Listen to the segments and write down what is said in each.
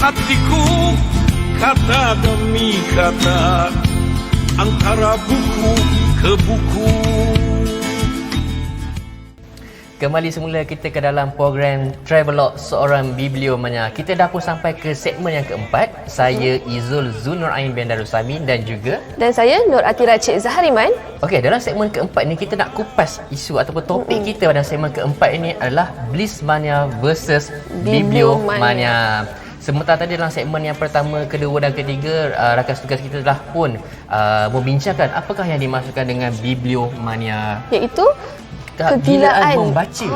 hatiku kata demi kata antara buku ke buku. Kembali semula kita ke dalam program Travelog Seorang Bibliomania. Kita dah pun sampai ke segmen yang keempat. Saya Izul Zulnurain bin Darussamin dan juga dan saya Nur Atira Cik Zahariman. Okey, dalam segmen keempat ni kita nak kupas isu ataupun topik kita pada segmen keempat ini adalah Blissmania versus Bibliomania. Sementara tadi dalam segmen yang pertama, kedua dan ketiga, rakan tugas kita telah pun membincangkan apakah yang dimaksudkan dengan Bibliomania, Iaitu kegilaan membaca.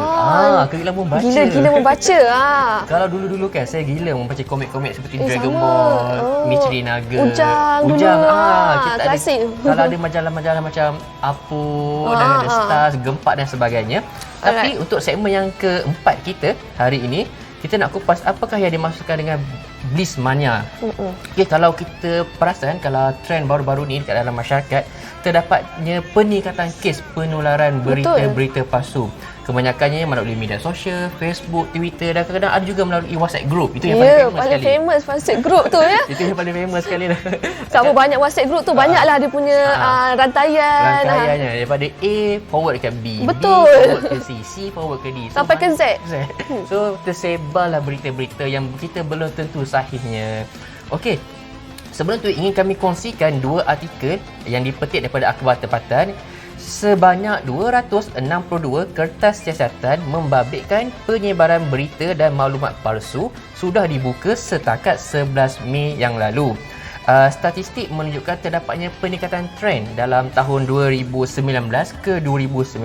Kegilaan membaca. Gila-gila membaca. Kalau dulu-dulu kan saya gila membaca komik-komik seperti Dragon Ball, Misteri Naga, Ujang dulu. Kita klasik. Kalau ada majalah-majalah macam Apu dan The Stars, Gempak dan sebagainya. Tapi untuk segmen yang keempat kita hari ini, kita nak kupas apakah yang dimaksudkan dengan Blissmania. Okey, kalau kita perasan, kalau trend baru-baru ni dekat dalam masyarakat, terdapatnya peningkatan kes penularan berita-berita palsu. Kebanyakannya melalui media sosial, Facebook, Twitter dan kadang-kadang ada juga melalui WhatsApp group. Itu yang paling famous WhatsApp group tu ya. Itu yang paling famous sekali dah. Sama banyak WhatsApp group tu, banyaklah dia punya rantaian. Rantaiannya daripada A forward ke B, betul. B forward ke C forward ke D. Sampai ke Z. So tersebarlah berita-berita yang kita belum tentu sahihnya. Okey. Sebelum tu ingin kami kongsikan dua artikel yang dipetik daripada akhbar tempatan. Sebanyak 262 kertas siasatan membabitkan penyebaran berita dan maklumat palsu sudah dibuka setakat 11 Mei yang lalu. Statistik menunjukkan terdapatnya peningkatan trend dalam tahun 2019 ke 2019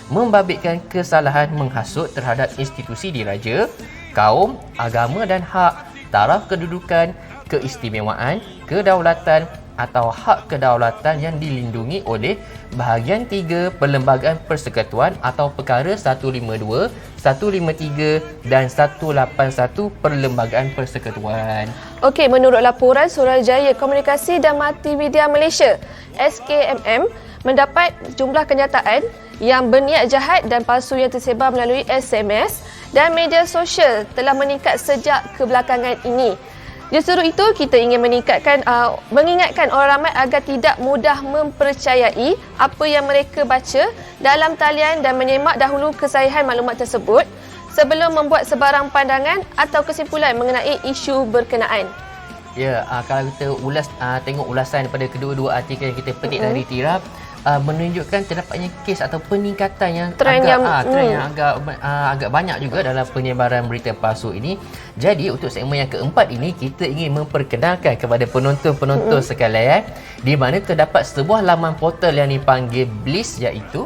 membabitkan kesalahan menghasut terhadap institusi diraja, kaum, agama dan hak, taraf kedudukan, keistimewaan, kedaulatan atau hak kedaulatan yang dilindungi oleh bahagian 3 Perlembagaan Persekutuan atau Perkara 152, 153 dan 181 Perlembagaan Persekutuan. Okey, menurut laporan Suruhanjaya Komunikasi dan Multimedia Malaysia (SKMM), mendapat jumlah kenyataan yang berniat jahat dan palsu yang tersebar melalui SMS dan media sosial telah meningkat sejak kebelakangan ini. Justru itu, kita ingin mengingatkan orang ramai agar tidak mudah mempercayai apa yang mereka baca dalam talian dan menyemak dahulu kesahihan maklumat tersebut sebelum membuat sebarang pandangan atau kesimpulan mengenai isu berkenaan. Ya, kalau kita tengok ulasan daripada kedua-dua artikel yang kita petik dari Tiraf, menunjukkan terdapatnya kes atau peningkatan yang agak banyak juga dalam penyebaran berita palsu ini. Jadi untuk segmen yang keempat ini, kita ingin memperkenalkan kepada penonton-penonton sekalian di mana terdapat sebuah laman portal yang dipanggil Bliss, iaitu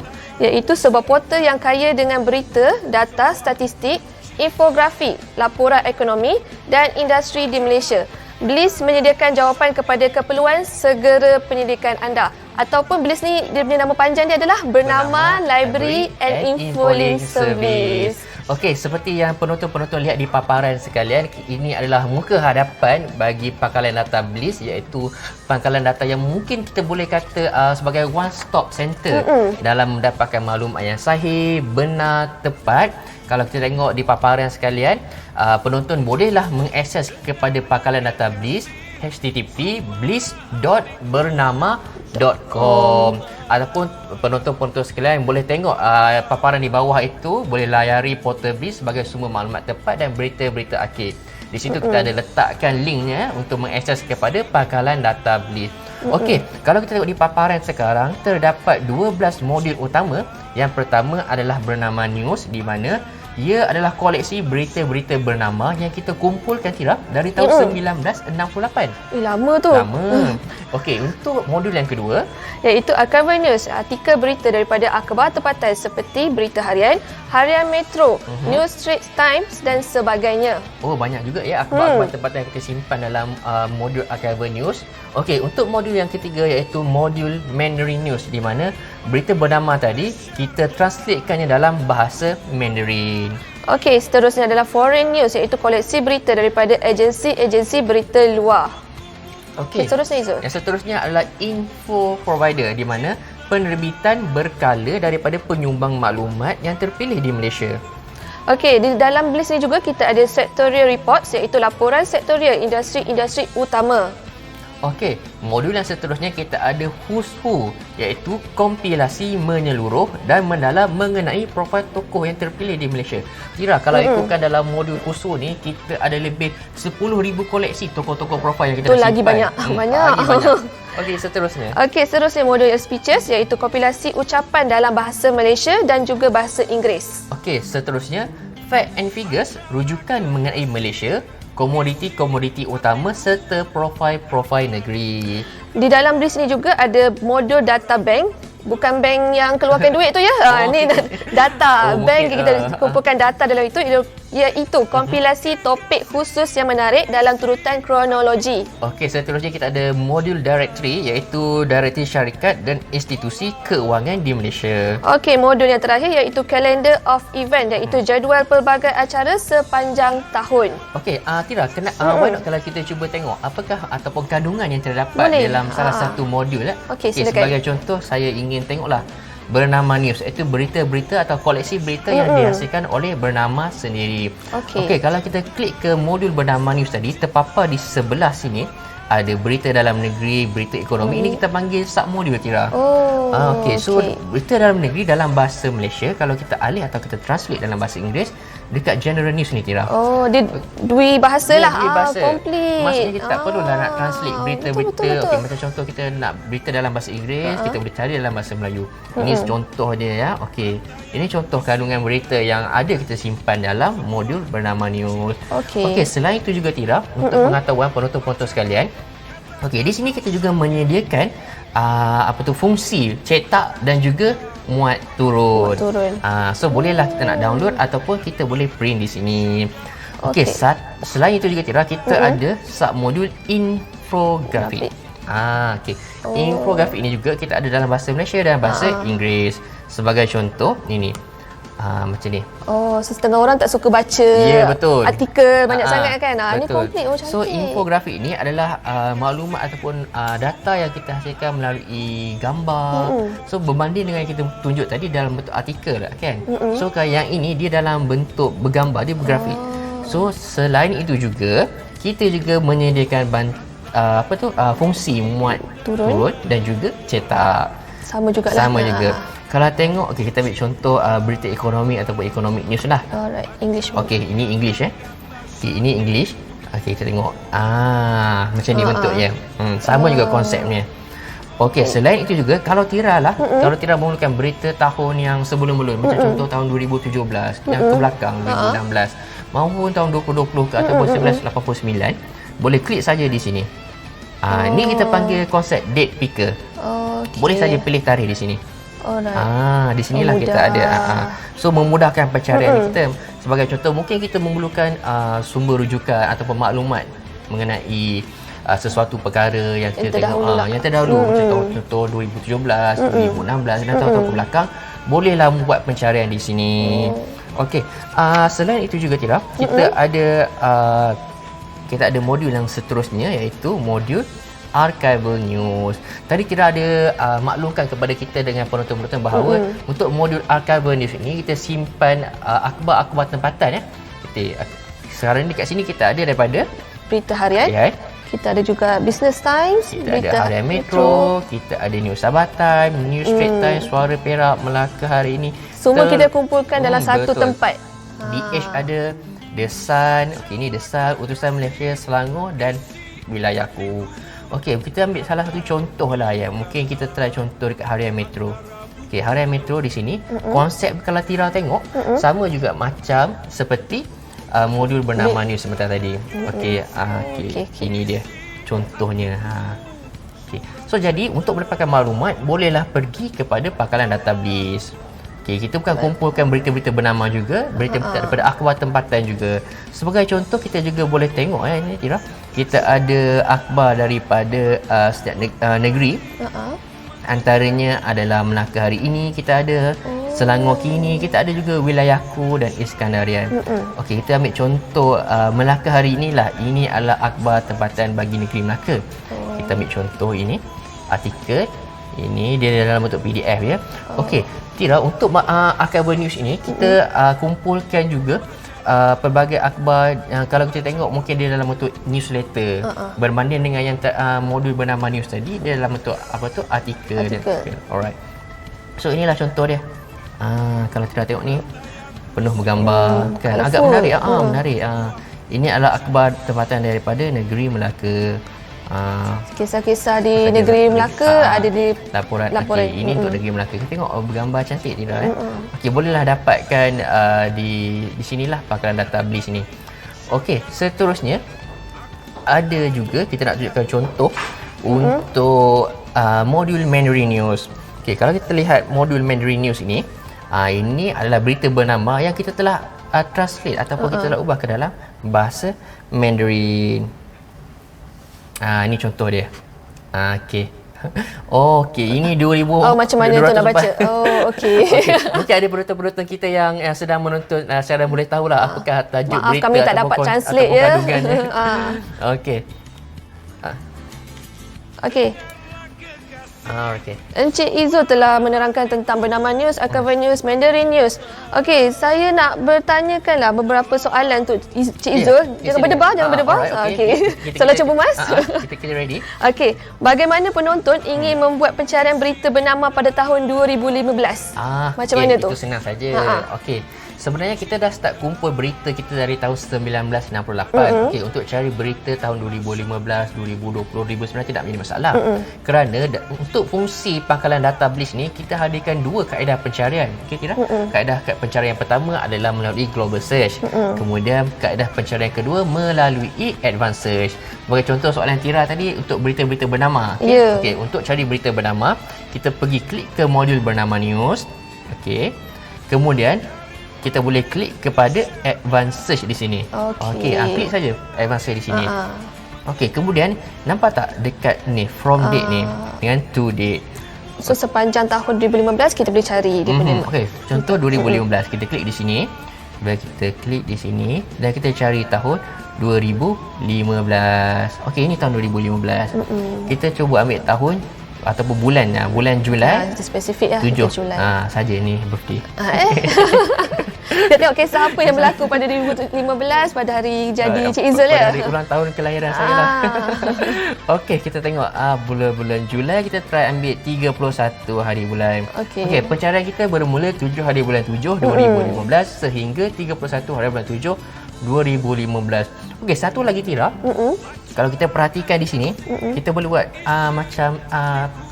sebuah portal yang kaya dengan berita, data, statistik, infografi, laporan ekonomi dan industri di Malaysia. Bliss menyediakan jawapan kepada keperluan segera penyelidikan anda. Ataupun Bliss ni, dia punya nama panjang dia adalah bernama Library and Infolink Service. Okey, seperti yang penonton-penonton lihat di paparan sekalian, ini adalah muka hadapan bagi pangkalan data Bliss, iaitu pangkalan data yang mungkin kita boleh kata sebagai one stop center dalam mendapatkan maklumat yang sahih, benar, tepat. Kalau kita tengok di paparan sekalian, penonton bolehlah mengakses kepada pangkalan data Bliss http://bliss.bernama.com ataupun penonton-penonton sekalian boleh tengok paparan di bawah itu, boleh layari portal Bliss sebagai sumber maklumat tepat dan berita-berita akhir. Di situ kita ada letakkan linknya untuk mengakses kepada pangkalan data Bliss. Okey, kalau kita tengok di paparan sekarang, terdapat 12 modul utama. Yang pertama adalah bernama News, di mana ia adalah koleksi berita-berita bernama yang kita kumpulkan dari tahun 1968. Lama tu. Lama. Okey, untuk modul yang kedua, iaitu Archival News, artikel berita daripada akhbar tempatan seperti Berita Harian, Harian Metro, News Straits Times dan sebagainya. Oh, banyak juga ya akhbar-akhbar tempatan yang kita simpan dalam modul Archival News. Okey, untuk modul yang ketiga iaitu modul Mandarin News, di mana berita bernama tadi kita translatekannya dalam bahasa Mandarin. Okey, seterusnya adalah Foreign News, iaitu koleksi berita daripada agensi-agensi berita luar. Okey. Seterusnya Izzul. Yang seterusnya adalah Info Provider, di mana penerbitan berkala daripada penyumbang maklumat yang terpilih di Malaysia. Okey, di dalam list ni juga kita ada sectorial reports iaitu laporan sektorial industri-industri utama. Okey, modul yang seterusnya kita ada Who's Who, iaitu kompilasi menyeluruh dan mendalam mengenai profil tokoh yang terpilih di Malaysia. Kira kalau ikutkan dalam modul Who's Who ni, kita ada lebih 10,000 koleksi tokoh-tokoh profil yang kita Itu dah lagi simpan. banyak. Lagi banyak. Okey, seterusnya. Okey, seterusnya modul speeches iaitu kompilasi ucapan dalam bahasa Malaysia dan juga bahasa Inggeris. Okey, seterusnya Fact and Figures, rujukan mengenai Malaysia, komoditi-komoditi utama serta profil-profil negeri. Di dalam list ni juga ada modul data bank, bukan bank yang keluarkan duit tu ya. Ni data bank mungkin, kita kumpulkan data dalam itu iaitu kompilasi topik khusus yang menarik dalam turutan kronologi. Okey, seterusnya kita ada modul directory iaitu directory syarikat dan institusi keuangan di Malaysia. Okey, modul yang terakhir iaitu calendar of event iaitu jadual pelbagai acara sepanjang tahun. Okey, Tira, why not kalau kita cuba tengok apakah ataupun kandungan yang terdapat Boleh. dalam salah satu modul. Okey, Okey, silakan. sebagai contoh saya ingin tengoklah Bernama News, iaitu berita-berita atau koleksi berita yang dihasilkan oleh Bernama sendiri. Okey, kalau kita klik ke modul Bernama News tadi, terpapar di sebelah sini ada berita dalam negeri, berita ekonomi. Ini kita panggil submodul, Tira. Okey, so berita dalam negeri dalam bahasa Malaysia, kalau kita alih atau kita translate dalam bahasa Inggeris, dekat General News ni, Tira. Dia dui bahasa lah. Dia bahasa. Komplit. Maksudnya kita tak perlulah nak translate berita-berita. Betul. Okey, macam contoh kita nak berita dalam bahasa Inggeris, kita boleh cari dalam bahasa Melayu. Ini contoh dia ya. Okey. Ini contoh kandungan berita yang ada kita simpan dalam modul Bernama News. Okey, selain itu juga, Tira, untuk pengetahuan penonton-penonton sekalian. Okey, di sini kita juga menyediakan fungsi cetak dan juga muat turun. So bolehlah kita nak download ataupun kita boleh print di sini. Okey, selain itu juga, Tira, kita ada submodul infografik. Okey. Infografik ini juga kita ada dalam bahasa Malaysia dan bahasa Inggeris. Sebagai contoh, ini macam ni. Setengah orang tak suka baca betul. artikel banyak sangat kan. Ini Betul. komplit. Cantik. So infografik ini adalah maklumat ataupun data yang kita hasilkan melalui gambar. So berbanding dengan yang kita tunjuk tadi dalam bentuk artikel lah, kan. So yang ini dia dalam bentuk bergambar, dia bergrafik. So selain itu juga kita juga menyediakan fungsi muat turun dan juga cetak. Sama juga. Kalau tengok, okey, kita ambil contoh berita ekonomi ataupun economic news lah. Alright, English. Okey, ini English Okey, ini English. Okey, kita tengok. Macam ni bentuknya. Sama juga konsepnya. Okey, selain itu juga kalau Tira menggunakan berita tahun yang sebelum-belum, macam contoh tahun 2017 yang ke belakang, 2016 maupun tahun 2020 ke ataupun 1989, boleh klik saja di sini. Ini kita panggil konsep date picker. Boleh saja pilih tarikh di sini. Di sinilah kita ada. So memudahkan pencarian kita. Sebagai contoh, mungkin kita memerlukan sumber rujukan ataupun maklumat mengenai sesuatu perkara yang kita tengok yang terdahulu, contoh 2017, 2016 dan tahun-tahun ke belakang, bolehlah membuat pencarian di sini. Okey, selain itu juga, Tira, kita ada modul yang seterusnya iaitu modul Archival News. Tadi Tira ada maklumkan kepada kita dengan penonton-penonton bahawa untuk modul Archival News ini kita simpan akhbar-akhbar tempatan. Sekarang ni kat sini kita ada daripada berita harian. Kita ada juga Business Times, kita ada Harian Metro, kita ada News Sabah Time, News Straits Times, Suara Perak, Melaka Hari Ini. Semua kita kumpulkan dalam satu tempat. DH ada, The Sun, ini The Sun, Utusan Malaysia, Selangor dan Wilayahku. Okey, kita ambil salah satu contoh lah ya. Mungkin kita try contoh dekat Harian Metro. Okey, Harian Metro di sini, konsep kalau Tira tengok sama juga macam seperti modul Bernama News sebentar tadi. Okey, ini dia contohnya. Okey. So jadi untuk mendapatkan maklumat, bolehlah pergi kepada pangkalan database. Okey, kita bukan kumpulkan berita-berita bernama juga, berita-berita daripada akhbar tempatan juga. Sebagai contoh, kita juga boleh tengok ini, Tira. Kita ada akhbar daripada setiap negeri. Antaranya adalah Melaka Hari Ini, kita ada Selangor Kini, kita ada juga Wilayahku dan Iskandarian. Okey, kita ambil contoh Melaka Hari Inilah. Ini adalah akhbar tempatan bagi negeri Melaka. Kita ambil contoh ini, artikel Ini dia dalam bentuk PDF ya. Okey, Tira, untuk Archive News ini kita kumpulkan juga pelbagai akhbar. Kalau kita tengok mungkin dia dalam bentuk newsletter, berbanding dengan yang modul bernama news tadi, dia dalam bentuk artikel. Alright. So inilah contoh dia. Kalau kita tengok ni penuh bergambar, kan agak menarik. Menarik. Ini adalah akhbar tempatan daripada negeri Melaka. Kisah-kisah di negeri Melaka ada di laporan. Okay, ini untuk negeri Melaka. Kita tengok bergambar cantik tidak Okey, bolehlah dapatkan di sinilah pangkalan data BLIS ni. Okey, seterusnya ada juga kita nak tunjukkan contoh untuk modul Mandarin News. Okey, kalau kita lihat modul Mandarin News ini, ini adalah berita bernama yang kita telah translate ataupun kita telah ubah ke dalam bahasa Mandarin. Ini contoh dia. Okey. Okey, ini 2000. Macam mana tu nak baca? Okey. Mungkin ada penonton-penonton kita yang sedang menonton, saya boleh tahulah apakah tajuk berita. Kami tak dapat translate ya. Okey. Okey. Okey. Encik Izzul telah menerangkan tentang bernama news, Archive News, Mandarin News. Okey, saya nak bertanyakanlah beberapa soalan untuk Encik Izzul. Jangan berdebar, Okey. Soalan cuba mas. Kita kira ready. Okey, bagaimana penonton ingin membuat pencarian berita bernama pada tahun 2015? Macam mana tu? Itu senang saja. Okey. Sebenarnya kita dah start kumpul berita kita dari tahun 1968. Okey, untuk cari berita tahun 2015, 2020, 2019 tidak menjadi masalah. Kerana untuk fungsi pangkalan data BLIS ni kita hadirkan dua kaedah pencarian. Okey, kira kaedah pencarian yang pertama adalah melalui global search. Kemudian kaedah pencarian kedua melalui advanced search. Sebagai contoh soalan Tira tadi untuk berita-berita bernama. Okey, untuk cari berita bernama, kita pergi klik ke modul bernama news. Okey. Kemudian kita boleh klik kepada advanced search di sini. Okey, klik saja advanced search di sini. Okey, kemudian nampak tak dekat ni from date ni dengan to date. So sepanjang tahun 2015 kita boleh cari dia punya. Okey, contoh 2015 kita klik di sini. Bila kita klik di sini dan kita cari tahun 2015. Okey, ini tahun 2015. Kita cuba ambil tahun ataupun bulan Julai. Spesifik lah 7 Julai. Saja ni birthday. Kita tengok kisah apa yang berlaku pada 2015 pada hari jadi Cik Izzul ya. Pada hari ulang tahun kelahiran saya lah. Okey, kita tengok bulan Julai, kita try ambil 31 hari bulan. Okey, pencarian kita bermula 7 hari bulan 7 2015 sehingga 31 hari bulan 7 2015. Okey, satu lagi Tira. Kalau kita perhatikan di sini, kita boleh buat macam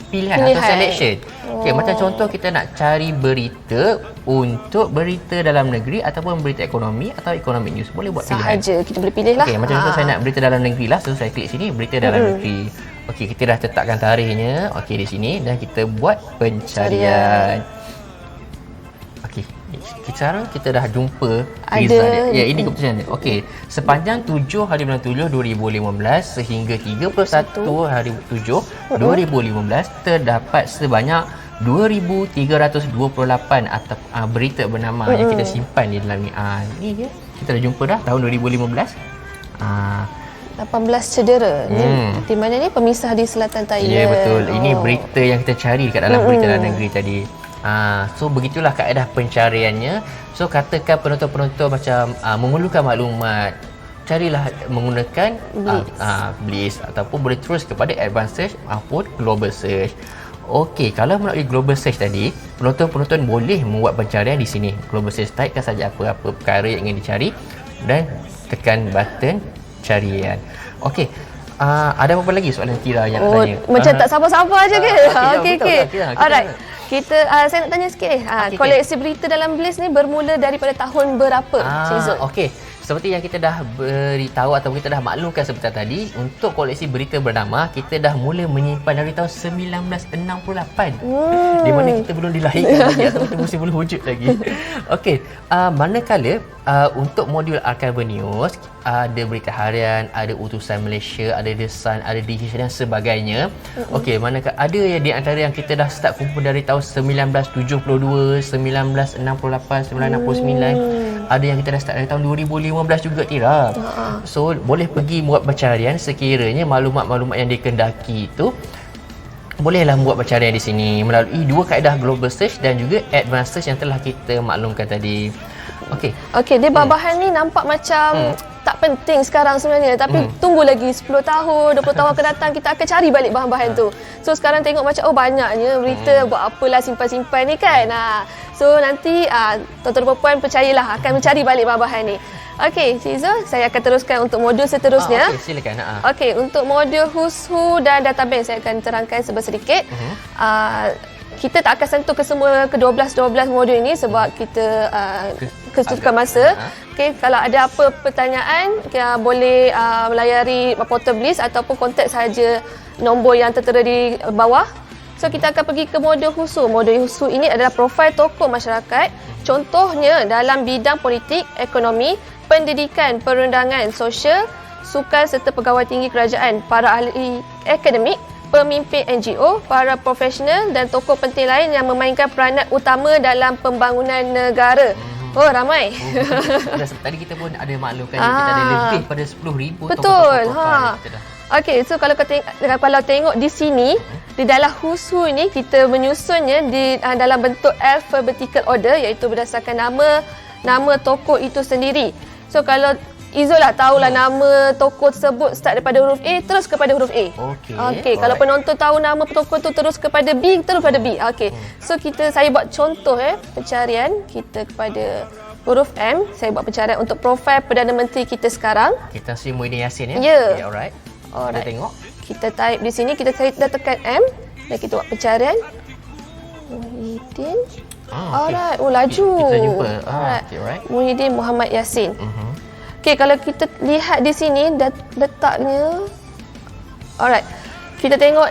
pilihan atau selection. Okey, macam contoh kita nak cari berita untuk berita dalam negeri ataupun berita ekonomi atau economic news. Boleh buat pilihan. Sahaja kita boleh pilih lah. Okey, macam contoh saya nak berita dalam negeri lah. So saya klik sini berita dalam negeri. Okey, kita dah tetapkan tarikhnya. Okey, di sini dan kita buat pencarian. Okey, sekarang kita dah jumpa result dia. Ya, ini keputusan dia. Okey, sepanjang 7 hari bulan 7 2015 sehingga 31 hari 7 2015 terdapat sebanyak 2,328 atau berita bernama yang kita simpan di dalam ni. Ni dia. Kita dah jumpa dah tahun 2015. 18 cedera. Di mana ni pemisah di selatan Thailand. Ya, betul. Ini berita yang kita cari dekat dalam berita dalam negeri tadi. So begitulah kaedah pencariannya. So katakan penonton-penonton macam memerlukan maklumat, carilah menggunakan BLIS ataupun boleh terus kepada advanced search ataupun global search. Okey, kalau melalui global search tadi, penonton-penonton boleh membuat pencarian di sini. Global search typekan saja apa-apa perkara yang ingin dicari dan tekan button carian. Okey. Ada apa lagi soalan Tira yang nak tanya? Macam tak sabar-sabar je ke? Okey. Alright. Saya nak tanya sikit koleksi berita dalam BLIS ni bermula daripada tahun berapa, Cik Izzul? Okey. Seperti yang kita dah beritahu atau kita dah maklumkan sebentar tadi, untuk koleksi berita bernama kita dah mula menyimpan dari tahun 1968. Di mana kita belum dilahirkan lagi atau kita masih belum wujud lagi. Okey, manakala untuk modul Archive News ada berita harian, ada utusan Malaysia, ada The Sun, ada DH dan sebagainya. Okey, manakala ada yang di antara yang kita dah start kumpul dari tahun 1972, 1968, 1969. Ada yang kita dah start dari tahun 2015 juga Tira. So boleh pergi buat pencarian sekiranya maklumat-maklumat yang dikendaki itu bolehlah buat pencarian di sini melalui dua kaedah global search dan juga advanced search yang telah kita maklumkan tadi. Okey. Okey, dia bahan ni nampak macam tak penting sekarang sebenarnya, tapi tunggu lagi 10 tahun, 20 tahun akan datang kita akan cari balik bahan-bahan tu. So sekarang tengok macam banyaknya berita, buat apalah simpan-simpan ni kan. So nanti tuan-tuan dan puan percayalah akan mencari balik bahan-bahan ni. Okey, Cik Zul, saya akan teruskan untuk modul seterusnya. Okey, silakan. Okey, untuk modul Who's Who dan database saya akan terangkan sedikit. Kita tak akan sentuh ke semua ke-12 modul ini sebab kita kesukaan masa. Okey, kalau ada apa pertanyaan, boleh melayari portal Bliss ataupun kontak sahaja nombor yang tertera di bawah. So kita akan pergi ke modul Who's Who. Modul Who's Who ini adalah profil tokoh masyarakat. Contohnya dalam bidang politik, ekonomi, pendidikan, perundangan, sosial, sukan serta pegawai tinggi kerajaan, para ahli akademik, pemimpin NGO, para profesional dan tokoh penting lain yang memainkan peranan utama dalam pembangunan negara. Oh, ramai. Tadi kita pun ada maklumkan kita ada lebih pada 10,000 betul. tokoh-tokoh. Okey, so kalau tengok di sini, di dalam Who's Who ni kita menyusunnya di dalam bentuk alphabetical order, iaitu berdasarkan nama tokoh itu sendiri. So kalau Izul lah tahulah nama tokoh tersebut start daripada huruf A terus kepada huruf A. Okey, kalau penonton tahu nama tokoh tu terus kepada B, terus kepada B. Okey. So saya buat contoh pencarian kita kepada huruf M. Saya buat pencarian untuk profil Perdana Menteri kita sekarang. Kita Sri Muhyiddin Yassin ya. Ya. Okay, alright. Kita tengok. Kita type di sini, kita tekan M dan kita buat pencarian. Muhyiddin. Alright, laju. Kita jumpa. Alright. Muhyiddin Muhammad Yassin. Okey, kalau kita lihat di sini letaknya. Alright. Kita tengok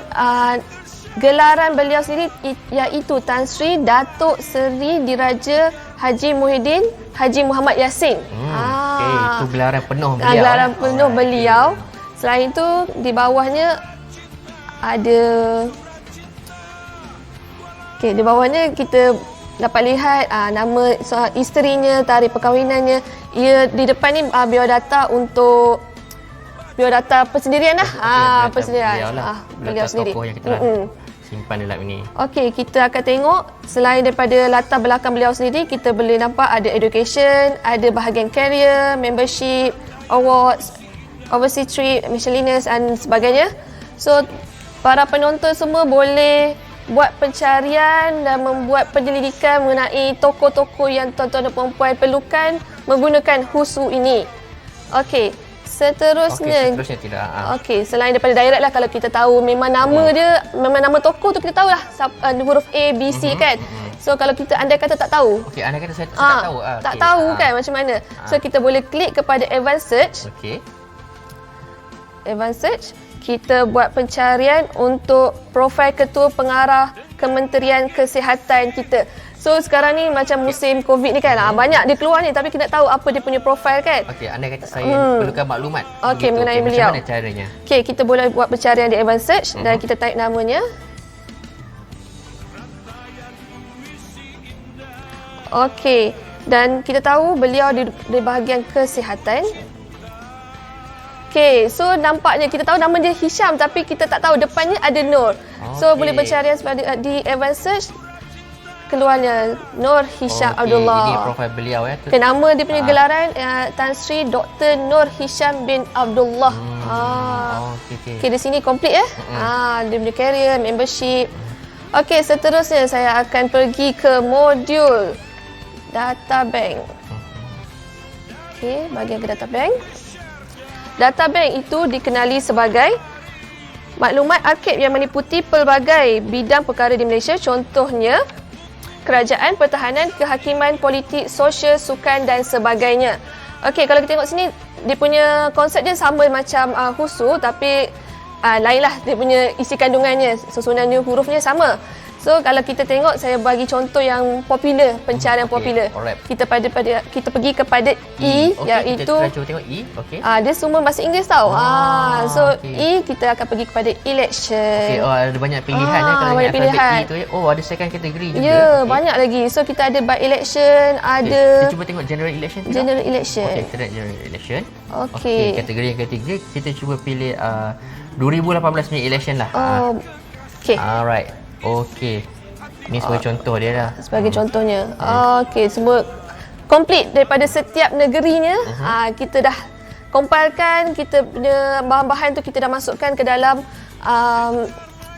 gelaran beliau sendiri iaitu Tan Sri Datuk Seri Diraja Haji Muhyiddin Haji Muhammad Yassin. Okey, itu gelaran penuh beliau. Gelaran penuh beliau. Selain itu di bawahnya ada di bawahnya kita dapat lihat nama isterinya, tarikh perkahwinannya. Ia di depan ni biodata untuk biodata persendirian lah. Persendirian. Beliau sendiri. Tokoh yang kita simpan dalam ini. Okey, kita akan tengok selain daripada latar belakang beliau sendiri, kita boleh nampak ada education, ada bahagian career, membership, awards, overseas trip, miscellaneous dan sebagainya. So para penonton semua boleh buat pencarian dan membuat penyelidikan mengenai tokoh-tokoh yang tuan-tuan dan puan-puan perlukan menggunakan Who's Who ini. Okey, seterusnya tidak. Okey, selain daripada direct lah, kalau kita tahu memang nama dia, memang nama tokoh tu kita tahu lah huruf A, B, C kan. So kalau kita andai kata tak tahu. Okey, andai kata saya tak tahu. Tak tahu kan macam mana. So kita boleh klik kepada advanced search. Okey. Advanced search, kita buat pencarian untuk profil ketua pengarah Kementerian Kesihatan kita. So sekarang ni macam musim COVID ni kan, banyak dia keluar ni tapi kita tak tahu apa dia punya profil kan. Okey, andai kata saya perlukan maklumat mengenai beliau. Macam mana caranya? Okey, kita boleh buat pencarian di advanced search dan kita type namanya. Okey, dan kita tahu beliau di bahagian kesihatan. Okey, so nampaknya kita tahu nama dia Hisham tapi kita tak tahu depannya ada Nur. So boleh pencarian di advanced search, keluarnya Nur Hisham Abdullah. Ini profil beliau ya. Okay, nama dia punya gelaran Tan Sri Dr. Nur Hisham bin Abdullah. Okey, di sini komplit ya. Dia punya career, membership. Okey, seterusnya saya akan pergi ke modul data bank. Okey, bahagian ke data bank. Data bank itu dikenali sebagai maklumat arkib yang meliputi pelbagai bidang perkara di Malaysia, contohnya kerajaan, pertahanan, kehakiman, politik, sosial, sukan dan sebagainya. Okey, kalau kita tengok sini, dia punya konsep dia sama macam Who's Who tapi lainlah dia punya isi kandungannya, susunan hurufnya sama. So kalau kita tengok, saya bagi contoh yang popular, pencarian popular. Kita pergi kepada E, iaitu kita cuba tengok E. Dia semua bahasa Inggeris tau. E kita akan pergi kepada election. Ada banyak pilihan kalau banyak pilihan. E tu ada second kategori juga. Ya, banyak lagi. So kita ada by election, ada kita cuba tengok general election juga. General election. Okey, kita general election. Okey. Kategori yang ketiga kita cuba pilih 2018 punya election lah. Okey. Alright. Okey. Ni sebagai contoh dia dah. Sebagai contohnya. Okey, semua komplit daripada setiap negerinya. Kita dah compilekan, kita punya bahan-bahan tu kita dah masukkan ke dalam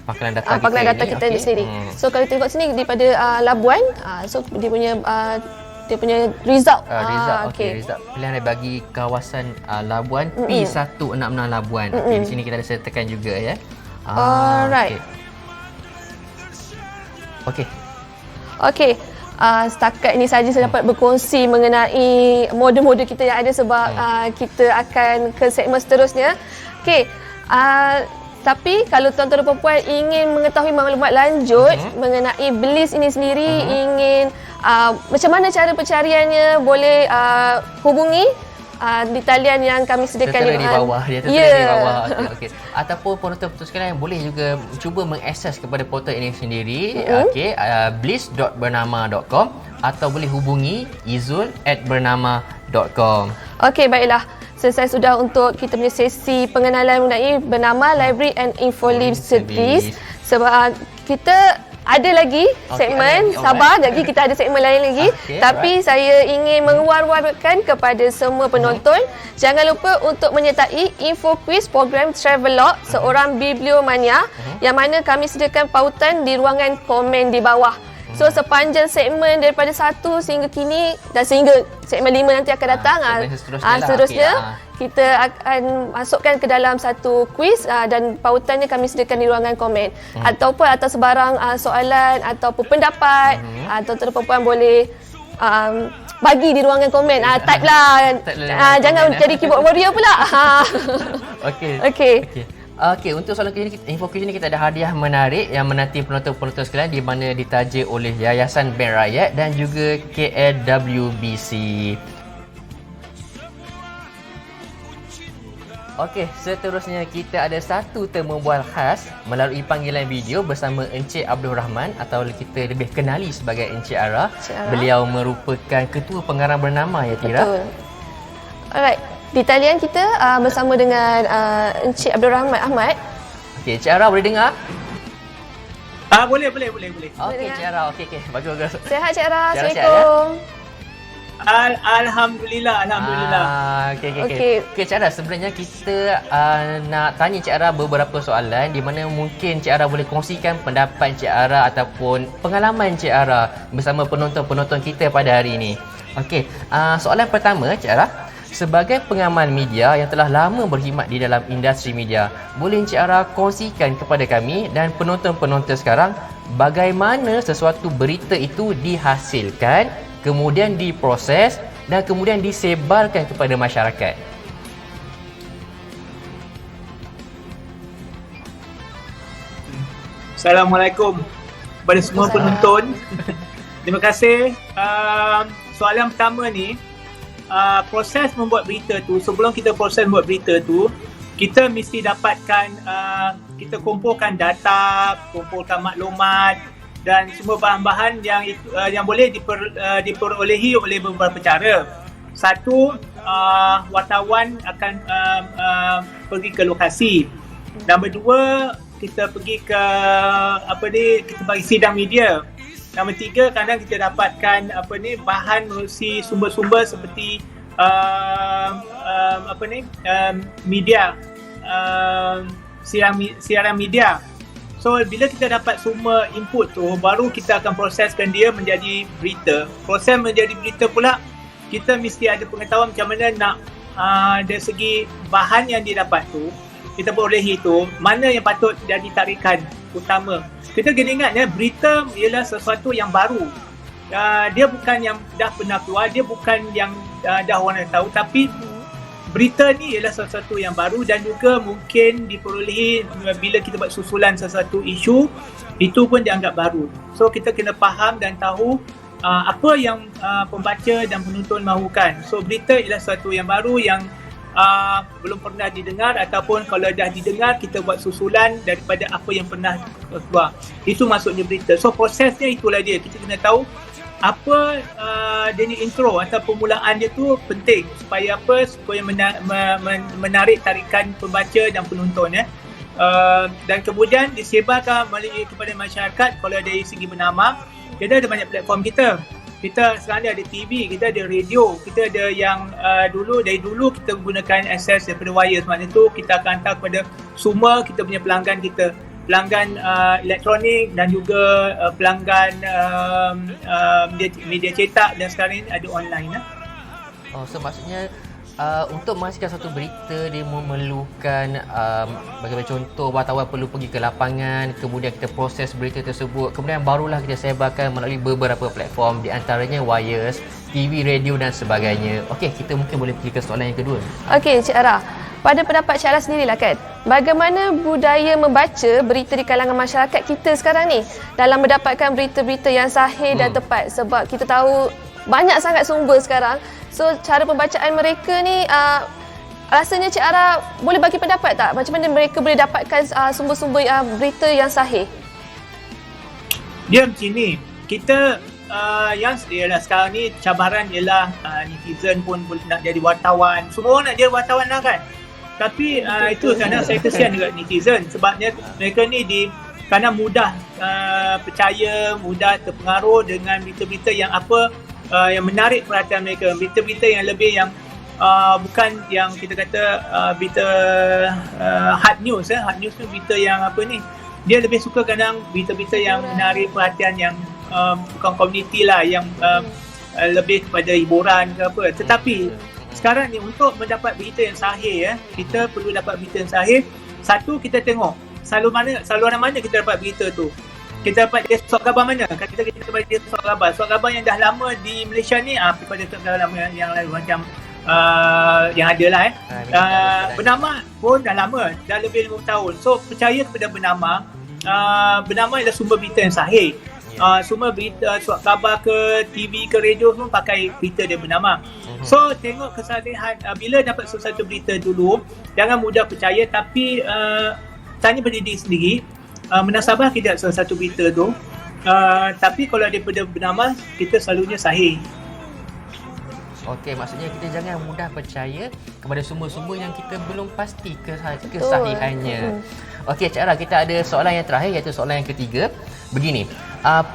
Pangkalan data pangkalan data kita okey. sendiri. So kalau tengok sini daripada Labuan, so dia punya result. Result. Okey, result. Pilihan dia bagi kawasan Labuan, P166 Labuan. Okey, di sini kita ada sertakan juga ya. Alright. Okey. Setakat ini saja saya dapat berkongsi mengenai modul-modul kita yang ada sebab kita akan ke segmen seterusnya. Okey. Tapi kalau tuan-tuan dan puan ingin mengetahui maklumat lanjut mengenai BLIS ini sendiri, ingin macam mana cara pencariannya, boleh hubungi di talian yang kami sediakan di bawah. Dia tertera di bawah. Okey. Ataupun penonton-penonton sekalian boleh juga cuba mengakses kepada portal ini sendiri. Okey, bliss.bernama.com atau boleh hubungi izul@bernama.com. Okey, baiklah. Selesai sudah untuk kita punya sesi pengenalan mengenai Bernama Library and Infolib Service. Sebab kita ada lagi segmen, sabar lagi kita ada segmen lain lagi. Tapi saya ingin mengwar-warkan kepada semua penonton, jangan lupa untuk menyertai info quiz program Travelog seorang bibliomania yang mana kami sediakan pautan di ruangan komen di bawah. So sepanjang segmen daripada 1 sehingga kini dan sehingga segmen 5 nanti akan datang, seterusnya kita akan masukkan ke dalam satu kuis dan pautannya kami sediakan di ruangan komen. Ataupun atas sebarang soalan ataupun pendapat, tuan-tuan perempuan boleh bagi di ruangan komen. Type lah. Jangan jadi keyboard warrior pula. Okey. Okey, untuk soalan info quiz ni kita ada hadiah menarik yang menanti penonton-penonton sekalian di mana ditaja oleh Yayasan Bank Rakyat dan juga KLWBC. Okey, seterusnya kita ada satu temu bual khas melalui panggilan video bersama Encik Abdul Rahman atau kita lebih kenali sebagai Encik Ara. Beliau merupakan Ketua Pengarang Bernama, ya Tira? Betul. Alright. Di talian kita bersama dengan Encik Abdul Rahman Ahmad. Okey, Encik Ara boleh dengar? Boleh. Okey, Encik Ara. Okey. Bagus. Sihat Encik Ara. Sihat, Assalamualaikum. Alhamdulillah. Okey, Encik Ara, sebenarnya kita nak tanya Encik Ara beberapa soalan di mana mungkin Encik Ara boleh kongsikan pendapat Encik Ara ataupun pengalaman Encik Ara bersama penonton-penonton kita pada hari ini. Okey, soalan pertama Encik Ara. Sebagai pengamal media yang telah lama berkhidmat di dalam industri media, boleh Encik Ara kongsikan kepada kami dan penonton-penonton sekarang bagaimana sesuatu berita itu dihasilkan, kemudian diproses dan kemudian disebarkan kepada masyarakat? Assalamualaikum kepada semua penonton. Terima kasih. Soalan pertama ni, proses membuat berita tu, sebelum kita proses membuat berita tu, kita mesti dapatkan, kita kumpulkan data, kumpulkan maklumat dan semua bahan-bahan yang boleh diperolehi oleh beberapa cara. Satu, wartawan akan pergi ke lokasi. Nombor dua, kita pergi ke kita bagi sidang media. Nombor tiga, kadang kita dapatkan bahan melalui sumber-sumber seperti media, siaran media. So bila kita dapat semua input tu, baru kita akan proseskan dia menjadi berita. Proses menjadi berita pula, kita mesti ada pengetahuan macam mana nak dari segi bahan yang didapat tu, kita perolehi tu, mana yang patut jadi tarikan utama. Kita kena ingat berita ialah sesuatu yang baru. Dia bukan yang dah pernah keluar, dia bukan yang dah orang dah tahu, tapi berita ni ialah sesuatu yang baru dan juga mungkin diperolehi bila kita buat susulan sesuatu isu, itu pun dianggap baru. So kita kena faham dan tahu apa yang pembaca dan penonton mahukan. So berita ialah sesuatu yang baru yang belum pernah didengar, ataupun kalau dah didengar kita buat susulan daripada apa yang pernah keluar. Itu maksudnya berita. So prosesnya itulah dia. Kita kena tahu apa dia ni intro atau permulaan dia tu penting supaya apa, supaya menarik tarikan pembaca dan penonton. Dan kemudian disebarkan melalui kepada masyarakat. Kalau dari segi bernama, kita ada banyak platform kita. Kita sekarang ni ada TV, kita ada radio, kita ada yang dari dulu kita gunakan akses daripada wire. Maknanya tu kita akan hantar kepada semua kita punya pelanggan kita, pelanggan elektronik dan juga pelanggan media cetak, dan sekarang ni ada online. So maksudnya untuk menghasilkan satu berita dia memerlukan bagaimana contoh, wartawan perlu pergi ke lapangan, kemudian kita proses berita tersebut, kemudian barulah kita sebarkan melalui beberapa platform, di antaranya wires, TV, radio dan sebagainya. Okey, kita mungkin boleh pergi ke soalan yang kedua. Okey, Cik Ara. Pada pendapat Cik Ara sendirilah kan, bagaimana budaya membaca berita di kalangan masyarakat kita sekarang ni dalam mendapatkan berita-berita yang sahih dan tepat, sebab kita tahu banyak sangat sumber sekarang. So cara pembacaan mereka ni rasanya Cik Ara boleh bagi pendapat tak? Macam mana mereka boleh dapatkan sumber-sumber berita yang sahih? Dia macam ni, kita yang ialah sekarang ni cabaran ialah netizen pun nak jadi wartawan. Semua orang nak jadi wartawan lah kan. Tapi itu kadang saya kesian juga netizen, sebabnya mereka ni kadang mudah percaya, mudah terpengaruh dengan berita-berita yang yang menarik perhatian mereka, berita-berita yang lebih yang bukan yang kita kata berita hard news. Hard news tu berita yang dia lebih suka kadang berita-berita yang menarik perhatian, yang bukan komuniti lah, yang lebih kepada hiburan ke apa. Tetapi sekarang ni untuk mendapat berita yang sahih, kita perlu dapat berita yang sahih. Satu, kita tengok saluran mana kita dapat berita tu. Kita dapat dia surat khabar mana? Kita dapat dia surat khabar yang dah lama di Malaysia ni, pada surat khabar lama yang lalu macam yang ada lah bernama pun dah lama, dah lebih 5 tahun. So percaya kepada bernama. Bernama adalah sumber berita yang sahih. Semua berita, surat khabar ke TV ke radio semua pakai berita dia bernama. So tengok kesalahan, bila dapat sesuatu berita dulu, jangan mudah percaya, tapi tanya pada diri sendiri, menasabah tidak salah satu berita tu. Tapi kalau daripada bernama, kita selalunya sahih. Okey, maksudnya kita jangan mudah percaya kepada sumber-sumber yang kita belum pasti kesahihannya. Okey, Cik Ara, kita ada soalan yang terakhir, iaitu soalan yang ketiga. Begini,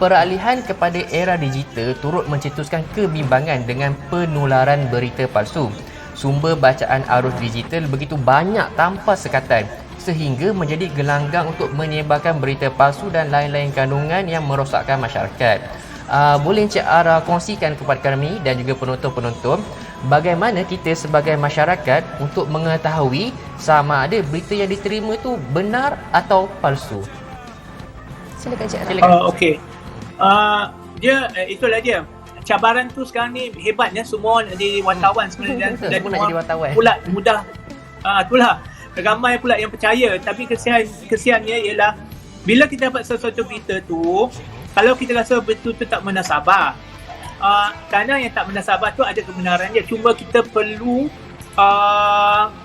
peralihan kepada era digital turut mencetuskan kebimbangan dengan penularan berita palsu. Sumber bacaan arus digital begitu banyak tanpa sekatan, sehingga menjadi gelanggang untuk menyebarkan berita palsu dan lain-lain kandungan yang merosakkan masyarakat. Boleh Encik Ara kongsikan kepada kami dan juga penonton-penonton bagaimana kita sebagai masyarakat untuk mengetahui sama ada berita yang diterima tu benar atau palsu? Silakan Encik Ara. Okey. Itulah dia. Cabaran tu sekarang ni hebatnya, semua nak jadi wartawan sebenarnya, dan semua nak jadi wartawan. Pula mudah. Itulah. Ramai pula yang percaya, tapi kesiannya ialah bila kita dapat sesuatu berita tu, kalau kita rasa betul tu tak menasabah, kadang yang tak menasabah tu ada kebenarannya, cuma kita perlu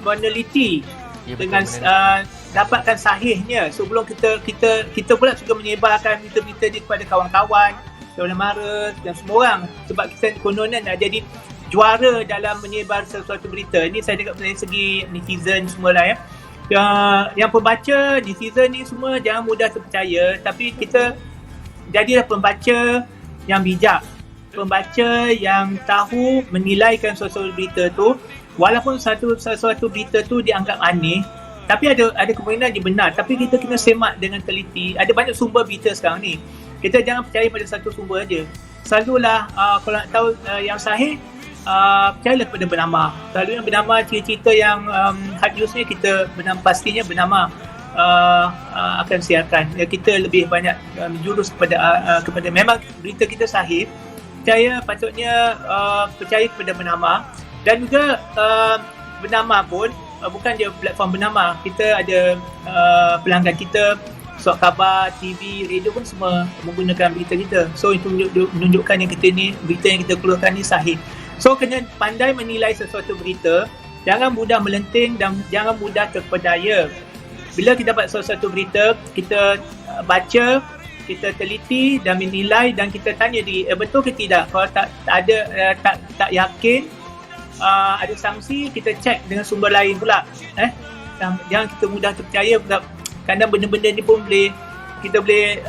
meneliti dengan dapatkan sahihnya sebelum kita pula suka menyebarkan berita-berita ni kepada kawan-kawan, saudara mara dan semua orang, sebab kita kononan nak jadi juara dalam menyebar sesuatu berita. Ini saya cakap dari segi netizen semualah yang pembaca, netizen ni semua jangan mudah terpercaya, tapi kita jadilah pembaca yang bijak, pembaca yang tahu menilaikan sesuatu berita tu. Walaupun sesuatu berita tu dianggap aneh, tapi ada kemungkinan dia benar, tapi kita kena semak dengan teliti. Ada banyak sumber berita sekarang ni, kita jangan percaya pada satu sumber aja. Selalulah kalau nak tahu yang sahih, percayalah kepada bernama. Selalu yang bernama, cerita-cerita yang hard news ni kita pastinya bernama akan siarkan. Kita lebih banyak menjurus kepada memang berita kita sahih, patutnya percaya kepada bernama. Dan juga bernama pun bukan dia platform bernama, kita ada pelanggan kita, surat khabar, TV, radio pun semua menggunakan berita kita. So itu menunjukkan yang kita ni, berita yang kita keluarkan ni sahih. So kena pandai menilai sesuatu berita, jangan mudah melenting dan jangan mudah terpedaya. Bila kita dapat sesuatu berita, kita baca, kita teliti dan menilai, dan kita tanya diri, betul ke tidak? Kalau tak yakin, ada sanksi, kita cek dengan sumber lain pula. Jangan kita mudah terpercaya, Kadang benda-benda ni pun kita boleh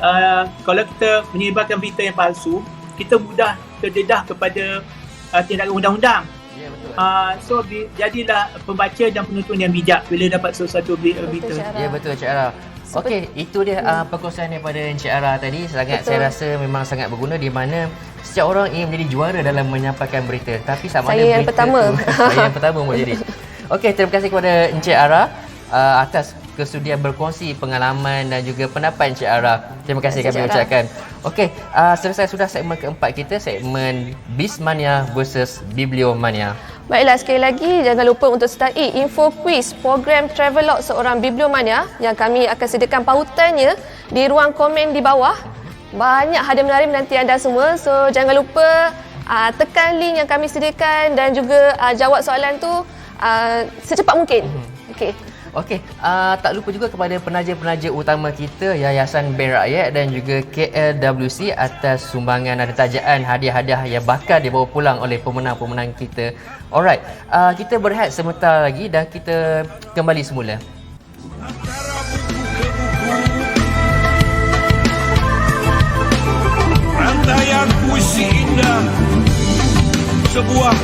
kalau kita menyebarkan berita yang palsu, kita mudah terdedah kepada tindakan undang-undang. Ya, betul. So jadilah pembaca dan penonton yang bijak bila dapat sesuatu berita. Ya, betul Encik Ara. Okey, itu dia perkongsian daripada Encik Ara tadi. Sangat, saya rasa memang sangat berguna, di mana setiap orang ingin menjadi juara dalam menyampaikan berita. Tapi sama ada Saya yang berita pertama. Saya yang pertama mau jadi. Okey, terima kasih kepada Encik Ara atas kesudian berkongsi pengalaman dan juga pendapat Encik Ara. Terima kasih kami ucapkan. Okey, selesai sudah segmen keempat kita, segmen Bismania versus Bibliomania. Baiklah, sekali lagi jangan lupa untuk sertai info kuis program Travelog seorang Bibliomania yang kami akan sediakan pautannya di ruang komen di bawah. Banyak hadiah menarik menanti anda semua. So jangan lupa tekan link yang kami sediakan dan juga jawab soalan tu secepat mungkin. Okey. Okey, tak lupa juga kepada penaja-penaja utama kita, Yayasan Bank Rakyat dan juga KLWC atas sumbangan dan tajaan hadiah-hadiah yang bakal dibawa pulang oleh pemenang-pemenang kita. Alright, kita berehat sebentar lagi dan kita kembali semula. Antara buku ke buku, rantaian puisi indah, sebuah